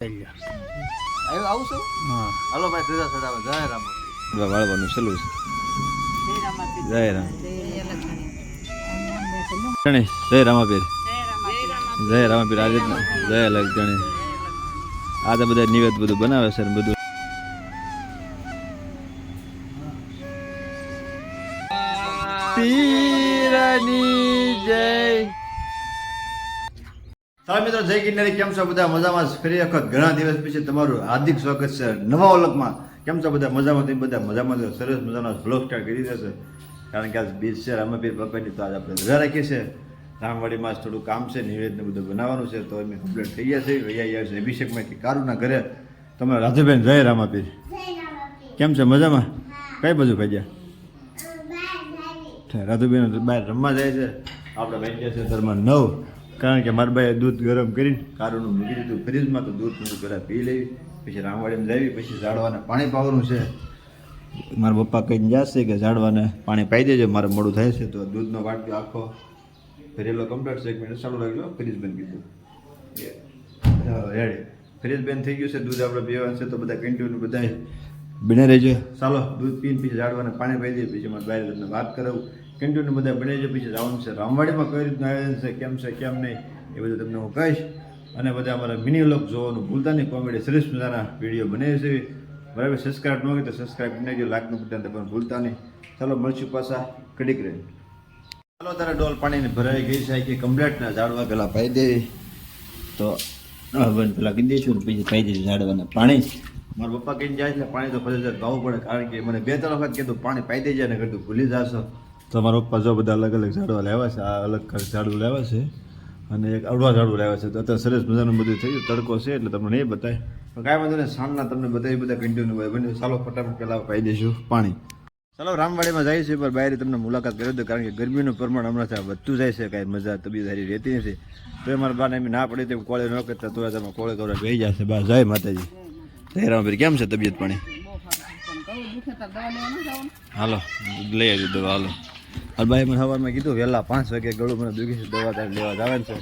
આવું છું હાલો ભાઈ ધજા ચડાવે જય રામ વાળવાનું ચાલુ છે જય રામ જય રામાપીર જય રામાપીર આજે જય અલગ જણે આજે બધા નિવેદ બધું બનાવે છે ને બધું પીરની જય સારા મિત્રો જય ગિરનારી કેમ છો બધા મજામાં ફરી વખત ઘણા દિવસ પછી તમારું હાર્દિક સ્વાગત છે નવા ઓલકમાં કેમ છો બધા મજામાં તમે બધા મજામાં સરસ મજાનો બ્લોગ સ્ટાર્ટ કરી દેશે કારણ કે આજ બીજ છે રામાપીર બાપાની તો આજ આપણે રજા રાખી છે રામવાડીમાં થોડું કામ છે નિવેદન બધું બનાવવાનું છે તો અમે કમ્પ્લીટ થઈ ગયા છે વૈયા છે અભિષેકમાંથી કારુના ઘરે તમારા રાજુબેન જય રામાપીર કેમ છે મજામાં કઈ બાજુ ભાઈ રાજુબેન બહાર રમવા જાય છે આપણે ભાઈ છે ધર્મ 9 કારણ કે મારા ભાઈએ દૂધ ગરમ કરીને કારુનું મૂકી દીધું ફ્રીજમાં તો દૂધ બધું પહેલાં પી લેવી પછી રામવાડીમાં લાવી પછી ઝાડવાને પાણી પાવાનું છે મારા પપ્પા કહીને જશે કે ઝાડવાને પાણી પાઈ દેજો મારે મોડું થાય છે તો દૂધનો વાટકો આખો ફરેલો કમ્પ્લીટ છે 1 મિનિટ ચાલુ રાખજો ફ્રીજ બંધ કીધું રેડી ફ્રીજ બંધ થઈ ગયું છે દૂધ આપણે પીવાનું છે તો બધા કન્ટિન્યુ બધા બને રહેજો ચાલો દૂધ પીને પછી ઝાડવાને પાણી પાઈ દઈએ પછી મારે બહાર તમને વાત કરાવું કન્ટિન્યુ બધા બને છે પછી જવાનું છે રામવાડીમાં કઈ રીતનું આયોજન છે કેમ નહીં એ બધું તમને હું કહીશ અને બધા અમારા મિની વ્લોગ જોવાનું ભૂલતા નહીં કોમેડી સરસ મજાના વિડીયો બને છે બરાબર સબસ્ક્રાઈબ ન હોય તો સબસ્ક્રાઈબ કરી નાખજો લાઈકનું બટન પણ ભૂલતા નહીં ચાલો મળશું પાછા કડીક રહે ચાલો તારા ડોલ પાણીને ભરાઈ ગઈ છે કે કમ્પ્લેટના ઝાડવા પેલા પાઈ દેવી તો પેલા કીધી દઈશું ને પછી પાઈ દઈશું ઝાડવાને પાણી મારા પપ્પા કહીને જાય એટલે પાણી તો ફરજિયાત પાવું પડે કારણ કે મને 2-3 વખત કીધું પાણી પાઈ દેજે ને કીધું ભૂલી જશો તો મારા પપ્પા જો બધા અલગ અલગ ઝાડવા લાવ્યા છે આ અલગ ઝાડવું લાવ્યા છે અને એક અડવા ઝાડવું લાવ્યા છે તો અત્યારે સરસ મજાનું બધું થયું તડકો છે એટલે તમને નહીં બતાય પણ કાંઈ વાંધો નહીં સાંજના તમને બતાવી બધા કન્ટિન્યુ બન્યું ચાલો ફટાફટ પહેલાં પાઈ દઈશું પાણી ચાલો રામવાડીમાં જાય છે પણ બહાર તમને મુલાકાત કરી દો કારણ કે ગરમીનું પ્રમાણ હમણાં વધતું જાય છે કાંઈ મજા તબિયત સારી રહેતી નથી તો મારા બાને એમ ના પડે તેમ કોળે ન કરતા તો તમે કોળે કોળે બેસી જશે બા જય માતાજી જય રામભાઈ કેમ છે તબિયત પાણી હાલો લઈ આવી દવા હાલો ભાઈ મને સવારમાં કીધું વહેલા 5 વાગે ગળું મને દુખી છે દવા તારે લેવા જવાનું છે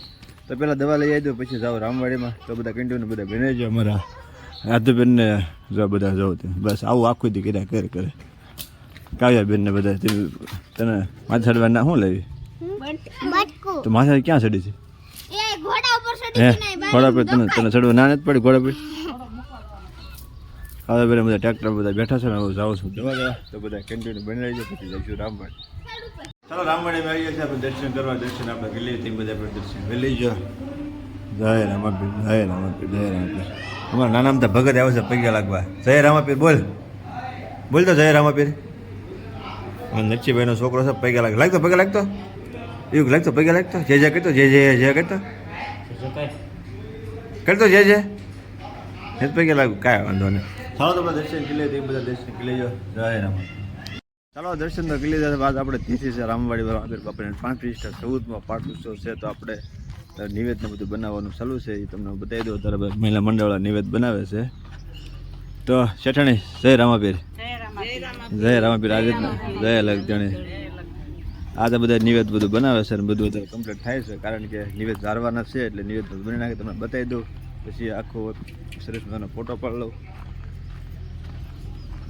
તો પહેલાં દવા લઈ આવી દો પછી જાઓ રામવાડીમાં તો બધા કન્ટિન્યુ બધા બને જો અમારા રાજુબેનને જો બધા જાઓ બસ આવું આખું દી કર્યા કરે કાવ્યાબેનને બધા તને માથે ચડવાના શું લેવી તો માથે ક્યાં ચડી છે હે ઘોડા પર તને ચડવા ના નથી પડી ઘોડા પર કાવ્યાબેન બધા ટ્રેક્ટર બધા બેઠા છે ને હું જાઉં છું દવા દેવા તો બધા કન્ટિન્યુ બની રહી છે પછી જઈશું રામવાડી ચાલો રામવાડીમાં આવી ગયા છે આપણે દર્શન કરવા દર્શન આપણે ગલી હતી બધા આપણે દર્શન કરી લઈજો જય રામાપીર જય રામાપીર જય રામાપીર અમારા નાના બધા ભગત આવે છે પૈયા લાગવા જય રામાપીર બોલ તો જય રામાપીર નરસિંહભાઈનો છોકરો છે પૈયા લાગતો એવું લાગતો પૈયા લાગતો જે કરતો જે કરતો જે પૈયા લાગ કાંઈ વાંધો નહીં ચાલો તો બધા દર્શન કરી લઈએ બધા દર્શન કરી લેજો જય રામાપીર ચાલો દર્શન તો કરી લીધા બાદ આપણે તિથિ છે રામવાડી રામાપીર બાપાને 35 14માં પાઠ ઉત્સવ છે તો આપણે નિવેદને બધું બનાવવાનું ચાલુ છે એ તમને બતાવી દઉં ત્યારે મહિલા મંડળવાળા નિવેદ બનાવે છે તો શેઠાણી જય રામાપીર આજે જય અલગ જણે આજે બધા નિવેદ બધું બનાવે છે અને બધું અત્યારે કમ્પ્લીટ થાય છે કારણ કે નિવેદ ધારવાના છે એટલે નિવેદ બધું બની નાખે તમને બતાવી દઉં પછી આખો સરસ મજાનો ફોટો પાડી લઉં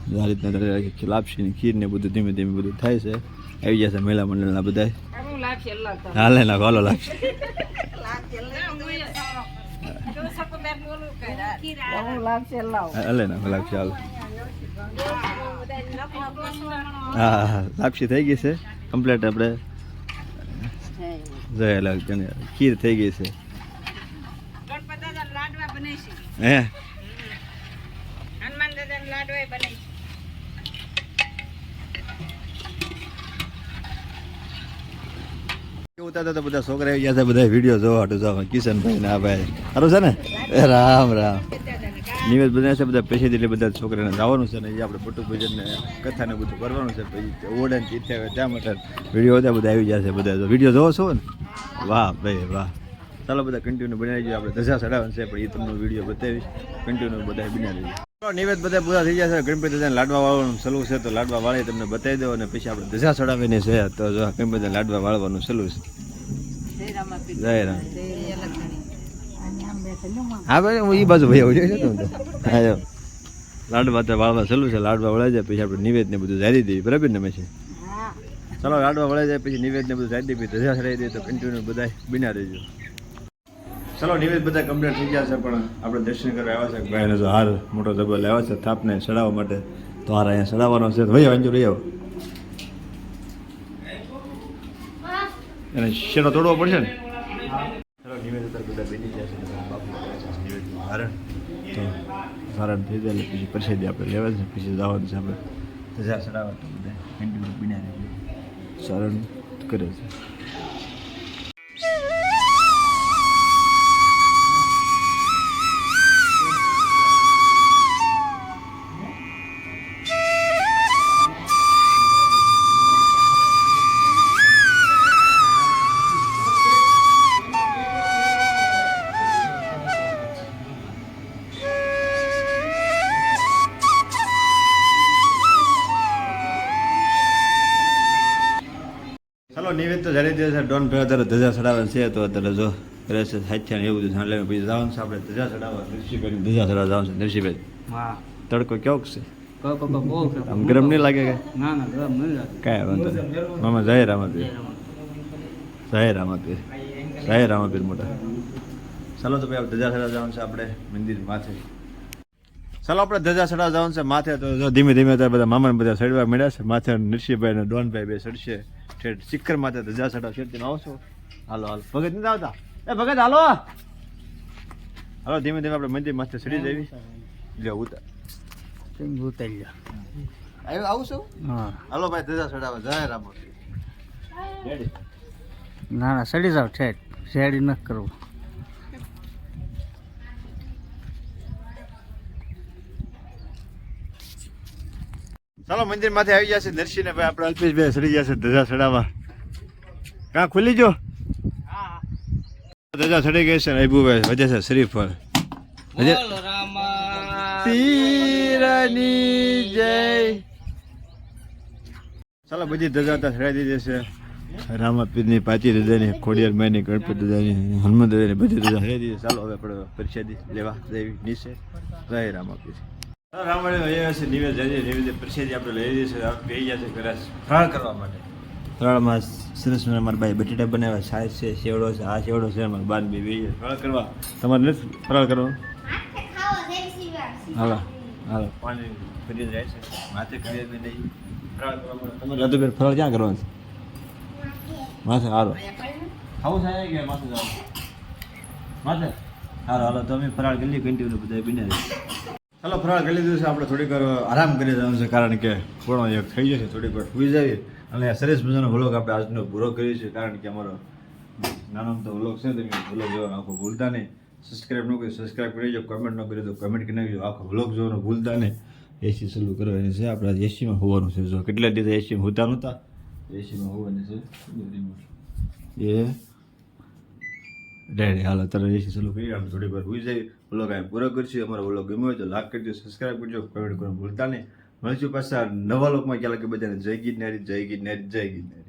આ રીતના લાપસી ખીર ને બધું ધીમે ધીમે બધું થાય છે આવી જશે મહિલા મંડળના બધા હાલે ના હાલો લાપસી હાલે ના લાપસી હાલો હા લાપસી થઈ ગઈ છે કમ્પ્લીટ આપણે જય અલગ ખીર થઈ ગઈ છે હે ઉતારતા તો બધા છોકરા આવી ગયા છે બધા વિડીયો જોવા હાટું જાવ કિશનભાઈ ને આ ભાઈ સારું છે ને રામ નિવેદ બધા છે બધા પૈસા એટલે બધા છોકરાને જવાનું છે ને એ આપણે બટુ ભજનને કથાને બધું કરવાનું છે પછી ઓડે ને ચીથે ત્યાં માટે વિડીયો બધા આવી ગયા છે બધા વિડીયો જોવો છો ને વાહ ભાઈ વાહ ચાલો બધા કન્ટિન્યુ બનાવી દઈએ આપણે ધજા ચડાવવાનું છે પણ એ તમને વિડીયો બતાવીશ કન્ટિન્યુ બધા બનાવી દઈએ નિવેદ બધા પૂરા થઈ ગયા છે ગણપતિ દાદાને લાડવા વાળવાનું સલું છે તો લાડવા વાળી તમને બતાવી દો અને પછી આપણે ધજા ચડાવીને છે તો જો ગણપતિ દાદાને લાડવા વાળવાનું સલું છે જય રામ હા ભાઈ હું એ બાજુ ભાઈ આવું જોઈએ તો હા જો લાડવા તો વાળવા ચાલુ છે લાડવા વળાઈ જાય પછી આપણે નિવેદ ને બધું જારી દઈએ બરાબર ને પછી ચાલો લાડવા વળાઈ જાય પછી નિવેદ ને બધું જારી દઈએ ધજા ચડાવી દઈએ તો કન્ટિન્યુ બધા બિના રહેજો ચાલો નિવેદ બધા કમ્પ્લીટ થઈ ગયા છે પણ આપણે દર્શન કરવા આવ્યા છે ભાઈને જો હાર મોટો ડબ્બો લેવા છે થાપને ચડાવવા માટે તો હાર અહીંયા ચડાવવાનો છે ભાઈ વાંચો રહી આવો એને શેનો તોડવો પડશે ને ચાલો નિવેદ અત્યારે બધા બેની જશે બાપુ નિવેદ હારણ તો હારણ થઈ જાય એટલે પછી પ્રસાદી આપણે લેવા છે પછી જવાનું છે આપણે ધજા ચડાવવા તો બધા કન્ટિન્યુ બિના રહી સારણ કરે છે ચાલો નિવેદ તો જરી દે છે ડોન ભાઈ અત્યારે ધજા ચડાવે છે તો અત્યારે જો કરે છે સાહિત્ય એવું બધું જાણ લેવું પછી જવાનું છે આપણે ધજા ચડાવવા નરસિંહભાઈ ધજા ચડાવવા જવાનું છે નરસિંહભાઈ હા તડકો કેવો છે આમ ગરમ નહીં લાગે કે ના ના ગરમ નહીં લાગે કાંઈ વાંધો નહીં મામા જય રામાપીર જય રામાપીર જય રામાપીર મોટા ચાલો તો ભાઈ ધજા ચડાવવા જવાનું છે આપણે મંદિર માથે ચાલો આપણે ધજા ચડાવવા જવાનું છે માથે તો ધીમે ધીમે અત્યારે બધા મામાને બધા ચડવા મળ્યા છે માથે નરસિંહભાઈ ને ડોનભાઈ બે ચડશે ઠેઠ શિખર માથે ધજા ચડાવ છે તમે આવશો હાલો હાલો ભગત નથી આવતા એ ભગત હાલો હાલો ધીમે ધીમે આપણે મંદિર માથે ચડી જવી લે ઉતાર ઉતારી આવું છું હા હાલો ભાઈ ધજા ચડાવવા જય રામ ના ના ચડી જાવ ઠેઠ શેડી ન કરવું ચાલો મંદિર માંથી આવી જશે નરસિંહ ને ભાઈ આપણે અલ્પેશભાઈ ચડી જશે ધજા ચડાવવા કાં ખુલી જો ધજા ચડી ગઈ છે ને અબુભાઈ વધે છે શરીફ પર પીરની જય ચાલો બધી ધજા ચડાવી દીધી છે રામાપીરની પાછી ધજાની ખોડિયાર માની ગણપતિ ધજાની હનુમાન ધજાની બધી ધજા ચડાવી દીધી ચાલો હવે આપણે પ્રસાદી લેવા દેવી નીચે જય રામાપીર રામવાડી નિવેદ નિવેદ પ્રસાદી આપણે લઈ જઈએ છીએ બે જશે ઘરે ફરાળ કરવા માટે ફરાળમાં સરસ મારા ભાઈ બટેટા બનાવ્યા છાશ છે સેવડો છે આ સેવડો છે મારા બાર બે ફરાળ કરવા તમારે નથી ફરાળ કરવાનો હાલો હાલો પાણી ફરી જાય છે માથે ખાઈ નહીં ફરાળ કરવા માટે તમારે રતુબેન ફરાળ ક્યાં કરવાનું છે માથે હાલો ખાવું થાય કે માથે જવાનું માથે હાલો હાલો તમે ફરાળ કરી કન્ટિન્યુ બધા બનાવી ચાલો ફરાળ કરી લીધું છે આપણે થોડીક વાર આરામ કરી જવાનું છે કારણ કે પૂર્ણ એક થઈ જશે થોડીક વાર સુઈ જઈએ અને સરસ મજાનો વ્લોગ આપણે આજનો પૂરો કર્યો છે કારણ કે અમારો નાનો તો વ્લોગ છે તમે વ્લોગ જોવાનો આખો ભૂલતા નહીં સબસ્ક્રાઈબ ન કરી સબસ્ક્રાઈબ કરી દો કમેન્ટ ન કરી દો કમેન્ટ કરી નાખજો આખો વ્લોગ જોવાનો ભૂલતા નહીં એસી ચાલુ કરવાની છે આપણે એસીમાં હોવાનું છે જો કેટલા દિવસ એસીમાં હોતા નહોતા એસીમાં હોવાની છે એ રેડી હાલો અત્યારે એસી ચાલુ કરી આપણે થોડી વાર હોઈ જાય વ્લોગ અહીં પૂરો કરશું અમારો વ્લોગ ગમ્યો હોય તો લાઈક કરજો સબસ્ક્રાઈબ કરજો કમેન્ટ કરવાનું ભૂલતા નહીં મળીશું પાછા નવા લોકમાં ક્યાં લાગે બધાને જય ગિરનારી જય ગિરનારી જય ગિરનારી